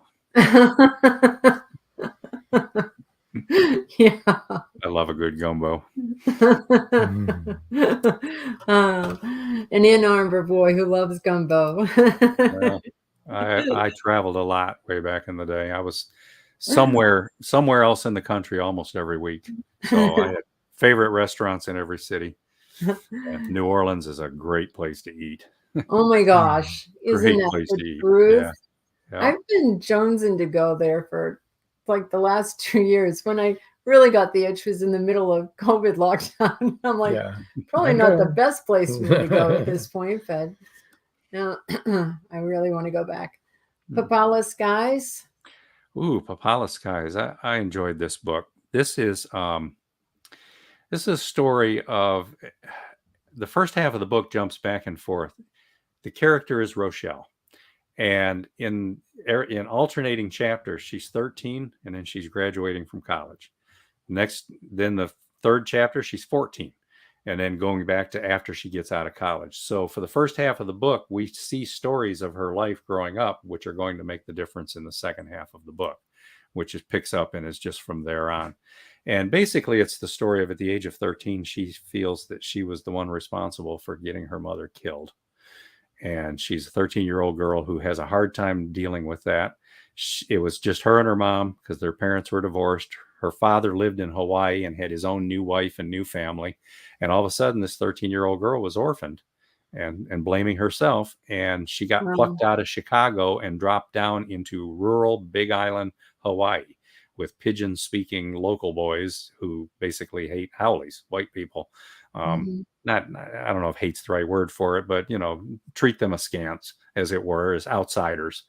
Yeah. I love a good gumbo. An Ann Arbor boy who loves gumbo. Well, I traveled a lot way back in the day. I was somewhere else in the country almost every week. So I had favorite restaurants in every city. And New Orleans is a great place to eat. Oh my gosh. Isn't that the truth? Yeah. I've been jonesing to go there for like the last 2 years. When I really got the itch was in the middle of COVID lockdown. I'm like, probably not the best place for me to go at this point, but now I really want to go back. Papala Skies. Ooh, Papala Skies. I enjoyed this book. This is a story of the first half of the book jumps back and forth. The character is Rochelle. And in alternating chapters, she's 13 and then she's graduating from college. Then the 3rd chapter, she's 14 and then going back to after she gets out of college. So for the first half of the book, we see stories of her life growing up, which are going to make the difference in the second half of the book, which picks up and is just from there on. And basically it's the story of at the age of 13, she feels that she was the one responsible for getting her mother killed. And she's a 13-year-old girl who has a hard time dealing with that. It was just her and her mom because their parents were divorced. Her father lived in Hawaii and had his own new wife and new family. And all of a sudden, this 13-year-old girl was orphaned and blaming herself. And she got plucked out of Chicago and dropped down into rural Big Island, Hawaii, with pidgin-speaking local boys who basically hate haoles, white people. I don't know if hate's the right word for it, but, you know, treat them askance, as it were, as outsiders.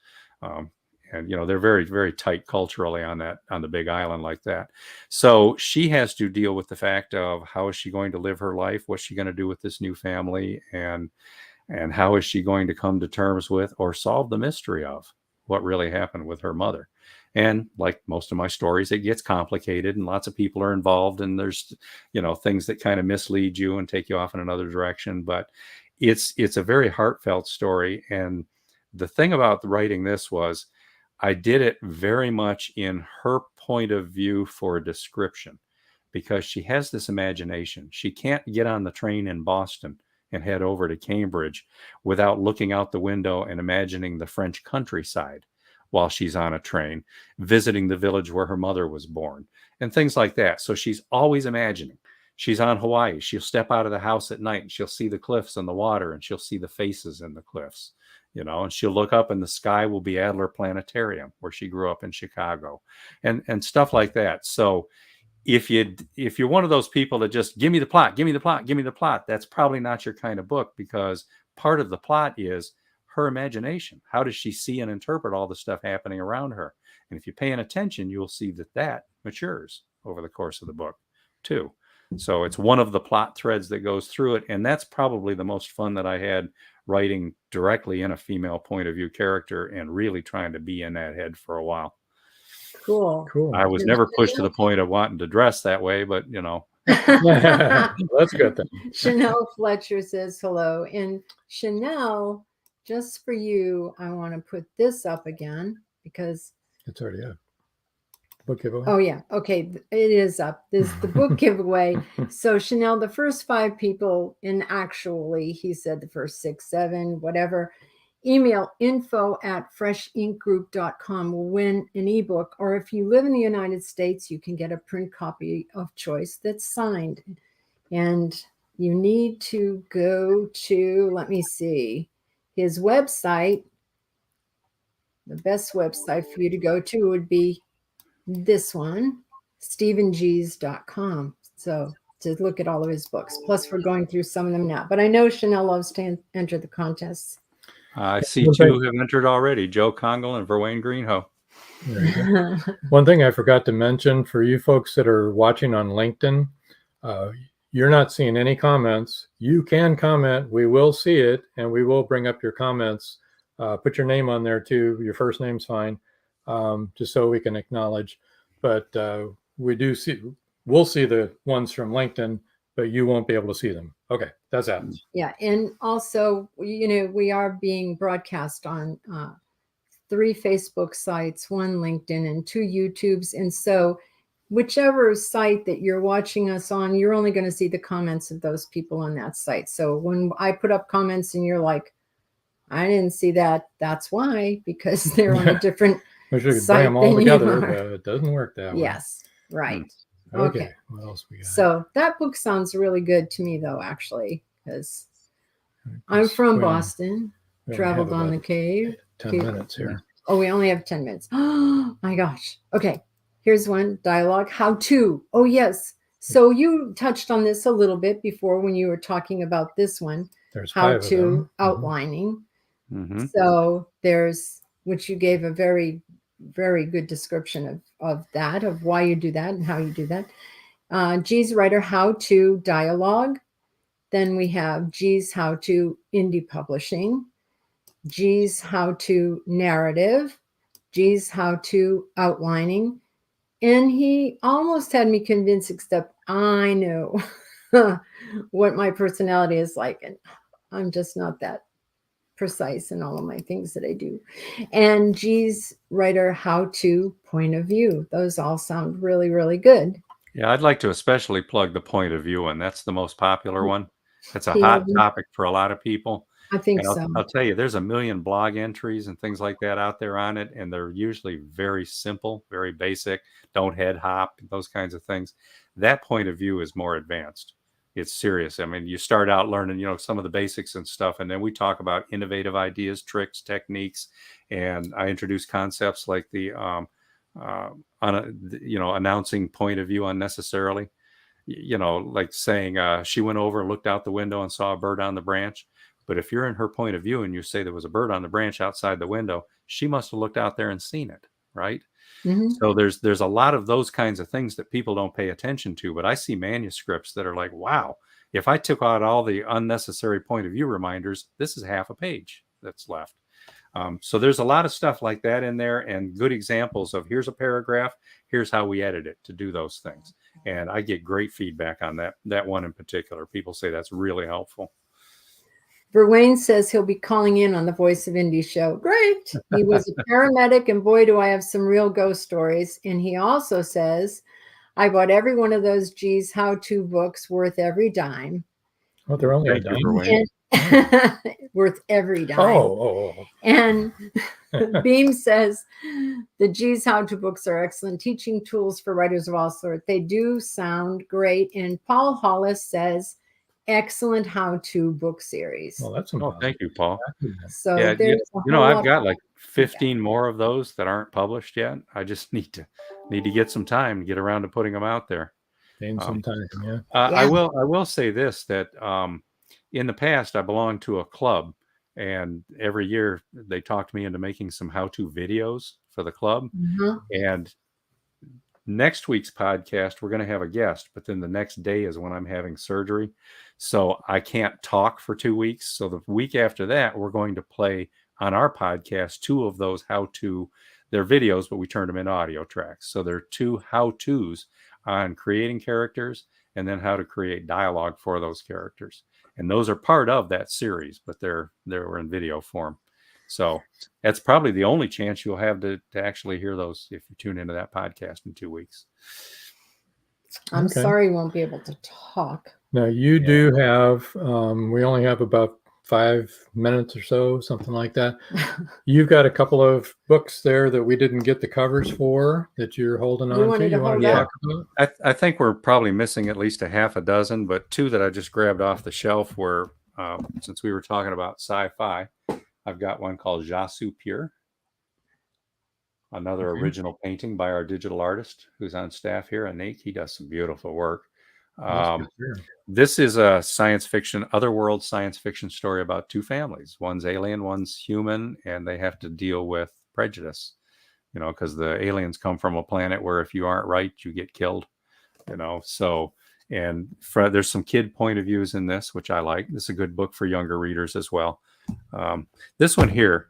And, you know, they're very, very tight culturally on the Big Island like that. So she has to deal with the fact of how is she going to live her life? What's she going to do with this new family? And how is she going to come to terms with or solve the mystery of what really happened with her mother. And like most of my stories, it gets complicated and lots of people are involved, and there's, things that kind of mislead you and take you off in another direction. But it's a very heartfelt story. And the thing about writing this was I did it very much in her point of view for a description, because she has this imagination. She can't get on the train in Boston and head over to Cambridge without looking out the window and imagining the French countryside while she's on a train, visiting the village where her mother was born, and things like that. So she's always imagining. She's on Hawaii. She'll step out of the house at night and she'll see the cliffs and the water, and she'll see the faces in the cliffs, and she'll look up and the sky will be Adler Planetarium, where she grew up in Chicago, and stuff like that. So if you're one of those people that just give me the plot, that's probably not your kind of book, because part of the plot is her imagination. How does she see and interpret all the stuff happening around her? And if you're paying attention, you'll see that matures over the course of the book too. So it's one of the plot threads that goes through it. And that's probably the most fun that I had, writing directly in a female point of view character and really trying to be in that head for a while. Cool. I was never pushed to the point of wanting to dress that way, but that's good then. Chanel Fletcher says hello. And Chanel, just for you, I want to put this up again because it's already up. Book giveaway. Oh yeah. Okay. It is up. This is the book giveaway. So Chanel, the first 5 people, and actually he said the first 6, 7, whatever, email info@freshinkgroup.com will win an ebook. Or if you live in the United States, you can get a print copy of choice that's signed. And you need to go to, let me see, his website. The best website for you to go to would be this one, StephenGeez.com. So to look at all of his books. Plus, we're going through some of them now. But I know Chanel loves to enter the contests. I see 2 have entered already, Joe Congle and Verwain Greenhoe. One thing I forgot to mention for you folks that are watching on LinkedIn, you're not seeing any comments. You can comment. We will see it, and we will bring up your comments. Put your name on there too. Your first name's fine, just so we can acknowledge. But we'll see the ones from LinkedIn, but you won't be able to see them. Okay, that's that. Yeah, and also, we are being broadcast on 3 Facebook sites, 1 LinkedIn, and 2 YouTubes. And so whichever site that you're watching us on, you're only going to see the comments of those people on that site. So when I put up comments and you're like, I didn't see that, that's why, because they're on a different we should site bring them all than together, you but are. it doesn't work that way. Yes, right. Okay. What else we got? So that book sounds really good to me, though, actually, because I'm from Boston, traveled on the cave. 10 minutes here. Oh, we only have 10 minutes. Oh, my gosh. Okay. Here's one, dialogue. How-to. Oh, yes. So you touched on this a little bit before when you were talking about this one. There's 5 of them. How-to outlining. So there's, which you gave a very, very good description of that, of why you do that and how you do that. GeezWriter How-To dialogue. Then we have Geez How-To indie publishing. Geez How-To narrative. Geez How-To outlining. And he almost had me convinced, except I know what my personality is like. And I'm just not that precise in all of my things that I do. And GeezWriter How-To point of view. Those all sound really, really good. Yeah, I'd like to especially plug the point of view one. That's the most popular one. It's a hot topic for a lot of people. I think and so. I'll tell you, there's a million blog entries and things like that out there on it. And they're usually very simple, very basic. Don't head hop, those kinds of things. That point of view is more advanced. It's serious. I mean, you start out learning, some of the basics and stuff. And then we talk about innovative ideas, tricks, techniques. And I introduce concepts like the, announcing point of view unnecessarily. Like saying she went over and looked out the window and saw a bird on the branch. But if you're in her point of view and you say there was a bird on the branch outside the window, she must have looked out there and seen it, right? Mm-hmm. So there's a lot of those kinds of things that people don't pay attention to. But I see manuscripts that are like, wow, if I took out all the unnecessary point of view reminders, this is half a page that's left. So there's a lot of stuff like that in there, and good examples of here's a paragraph, here's how we edit it to do those things. And I get great feedback on that one in particular. People say that's really helpful. Verwayne says he'll be calling in on the Voice of Indy show. Great. He was a paramedic, and boy, do I have some real ghost stories. And he also says, I bought every one of those Geez How-To books worth every dime. Oh, they're only a dime? Worth every dime. Oh. And Beam says, the Geez How-To books are excellent teaching tools for writers of all sorts. They do sound great. And Paul Hollis says, excellent how-to book series. Well, that's thank you, Paul. So yeah, there's I've got like 15 more of those that aren't published yet. I just need to get some time to get around to putting them out there. Some time, yeah. I will say this, that in the past I belonged to a club, and every year they talked me into making some how-to videos for the club. And next week's podcast, we're going to have a guest, but then the next day is when I'm having surgery. So I can't talk for 2 weeks. So the week after that, we're going to play on our podcast 2 of those how-to. They're videos, but we turned them into audio tracks. So they're 2 how-tos on creating characters and then how to create dialogue for those characters. And those are part of that series, but they're in video form. So that's probably the only chance you'll have to actually hear those if you tune into that podcast in 2 weeks. I'm sorry you won't be able to talk. Now you do have, we only have about 5 minutes or so, something like that. You've got a couple of books there that we didn't get the covers for that you're holding on to. You want to talk about? I think we're probably missing at least a half a dozen, but 2 that I just grabbed off the shelf were, since we were talking about sci-fi, I've got one called Jasu Pure, another original painting by our digital artist who's on staff here, Anik. He does some beautiful work. This is a otherworld science fiction story about 2 families. One's alien, one's human, and they have to deal with prejudice, because the aliens come from a planet where if you aren't right, you get killed, so, and there's some kid point of views in this, which I like. This is a good book for younger readers as well. This one here,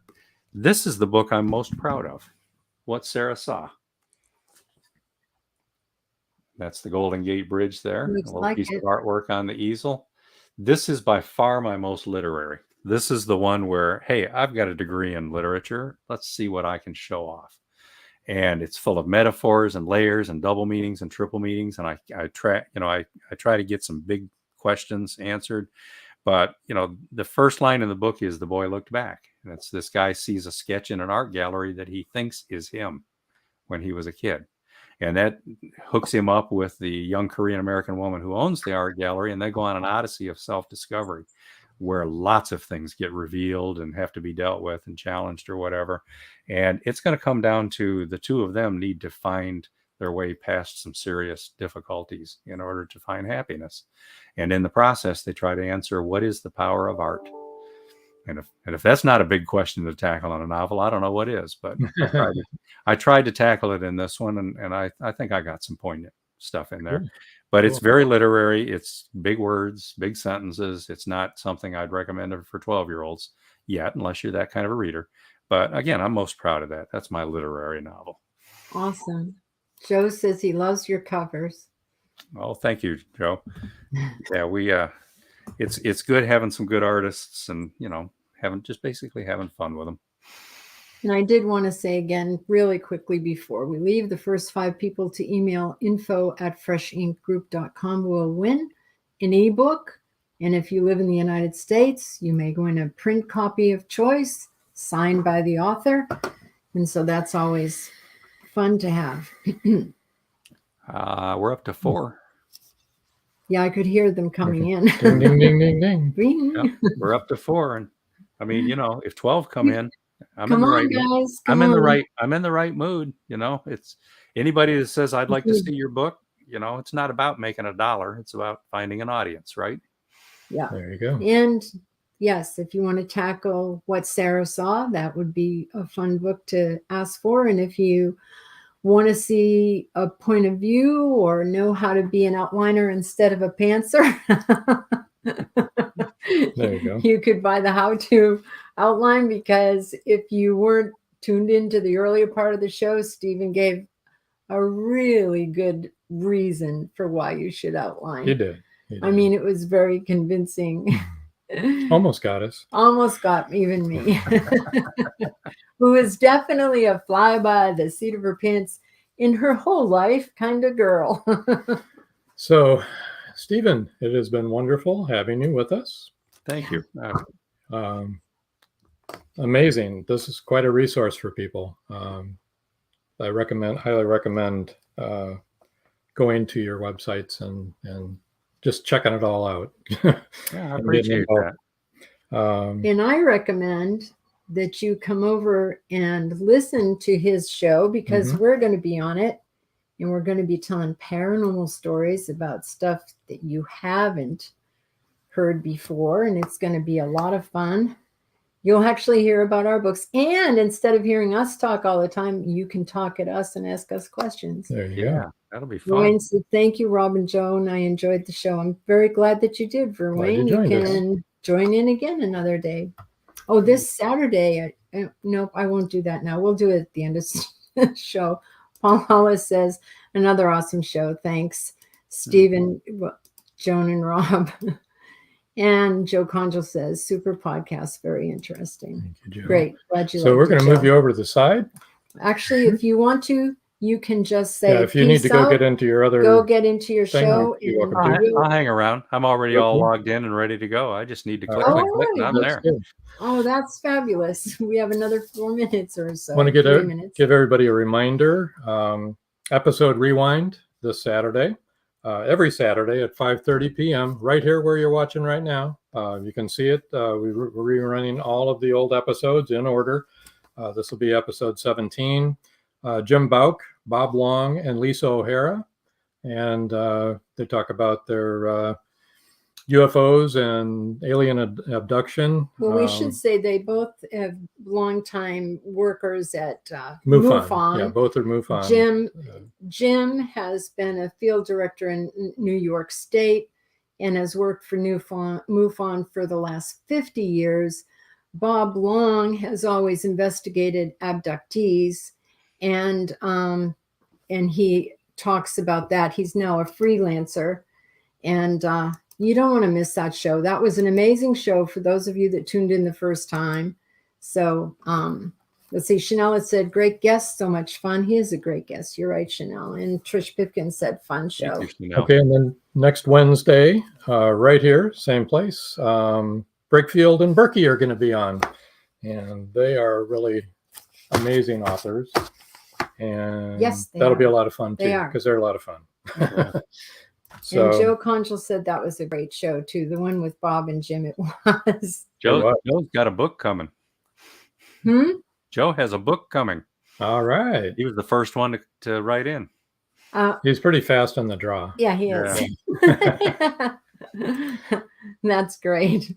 this is the book I'm most proud of. What Sarah Saw. That's the Golden Gate Bridge there. A little piece of artwork on the easel. This is by far my most literary. This is the one where, hey, I've got a degree in literature. Let's see what I can show off. And it's full of metaphors and layers and double meanings and triple meanings. And I try to get some big questions answered. But, the first line in the book is the boy looked back. And it's this guy sees a sketch in an art gallery that he thinks is him when he was a kid. And that hooks him up with the young Korean-American woman who owns the art gallery. And they go on an odyssey of self-discovery where lots of things get revealed and have to be dealt with and challenged or whatever. And it's going to come down to the 2 of them need to find their way past some serious difficulties in order to find happiness. And in the process, they try to answer, what is the power of art? And if that's not a big question to tackle in a novel, I don't know what is. But I tried to tackle it in this one, and I think I got some poignant stuff in there. But it's very literary. It's big words, big sentences. It's not something I'd recommend for 12-year-olds yet, unless you're that kind of a reader. But again, I'm most proud of that. That's my literary novel. Awesome. Joe says he loves your covers. Oh, thank you, Joe. Yeah, we it's good having some good artists and basically having fun with them. And I did want to say again really quickly before we leave, the first 5 people to email info@freshinkgroup.com will win an ebook. And if you live in the United States, you may win a print copy of choice signed by the author. And so that's always fun to have. We're up to 4. Yeah, I could hear them coming in. Ding, ding, ding, ding, ding. Yep, we're up to 4. And I mean, if 12 come in, I'm in the right mood. It's anybody that says, I'd like to see your book, it's not about making $1. It's about finding an audience, right? Yeah. There you go. And yes, if you want to tackle What Sarah Saw, that would be a fun book to ask for. And if you want to see a point of view or know how to be an outliner instead of a pantser, there you go. You could buy the How-To outline, because if you weren't tuned into the earlier part of the show, Stephen gave a really good reason for why you should outline. He did. I mean, it was very convincing. Almost got us. Almost got even me. Who is definitely a fly by the seat of her pants in her whole life kind of girl. So, Stephen, it has been wonderful having you with us. Thank you. Amazing. This is quite a resource for people. I highly recommend going to your websites and just checking it all out. Yeah, I appreciate that. And I recommend that you come over and listen to his show, because we're going to be on it, and we're going to be telling paranormal stories about stuff that you haven't heard before, and it's going to be a lot of fun. You'll actually hear about our books, and instead of hearing us talk all the time, you can talk at us and ask us questions. There you go. That'll be fun. Wayne said, thank you, Rob and Joan. I enjoyed the show. I'm very glad that you did. For Wayne, you can join in again another day. Oh, this Saturday. Nope, I won't do that now. We'll do it at the end of the show. Paul Hollis says, another awesome show. Thanks, Stephen, Joan, and Rob. And Joe Conjal says, super podcast. Very interesting. Thank you, Joe. Great. Glad you So we're going to move you over to the side. Actually, if you want to, you can just say, if you need to go get into your other go get into your show. I'll hang around. I'm already all logged in and ready to go. I just need to click, and I'm there. Good. Oh, that's fabulous. We have another 4 minutes or so. Want to give everybody a reminder. Episode Rewind this Saturday. Every Saturday at 5:30 p.m. right here where you're watching right now. You can see it. We're rerunning all of the old episodes in order. This will be episode 17. Jim Bauk, Bob Long, and Lisa O'Hara. And they talk about their UFOs and alien abduction. Well, we should say they both have longtime workers at MUFON. Yeah, both are MUFON. Jim has been a field director in New York State and has worked for MUFON for the last 50 years. Bob Long has always investigated abductees, and he talks about that. He's now a freelancer, and you don't want to miss that show. That was an amazing show for those of you that tuned in the first time. So let's see. Chanel had said, great guest, so much fun. He is a great guest. You're right, Chanel. And Trish Pipkin said, fun show. Okay, and then next Wednesday, right here, same place, Brakefield and Berkey are going to be on. And they are really amazing authors. And that'll be a lot of fun, too, because they're a lot of fun. So, and Joe Conjal said that was a great show too. The one with Bob and Jim, it was. Joe's got a book coming. Joe has a book coming. All right. He was the first one to write in. He's pretty fast on the draw. Yeah, he is. That's great.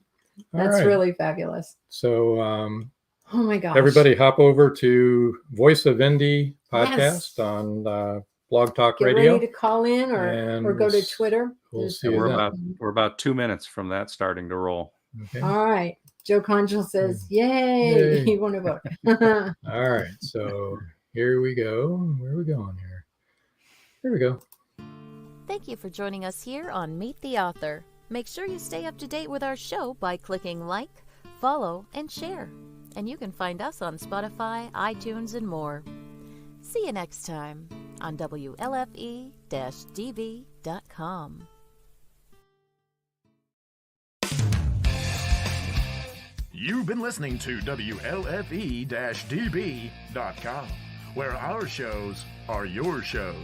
That's really fabulous. So, oh my gosh. Everybody hop over to Voice of Indie podcast on Blog Talk Radio. Get ready to call in or go to Twitter. We'll see we're about 2 minutes from that starting to roll. Okay. All right. Joe Conjal says, yay. He won a book. All right. So here we go. Where are we going here? Here we go. Thank you for joining us here on Meet the Author. Make sure you stay up to date with our show by clicking like, follow, and share. And you can find us on Spotify, iTunes, and more. See you next time on WLFE-DB.com. You've been listening to WLFE-DB.com, where our shows are your shows.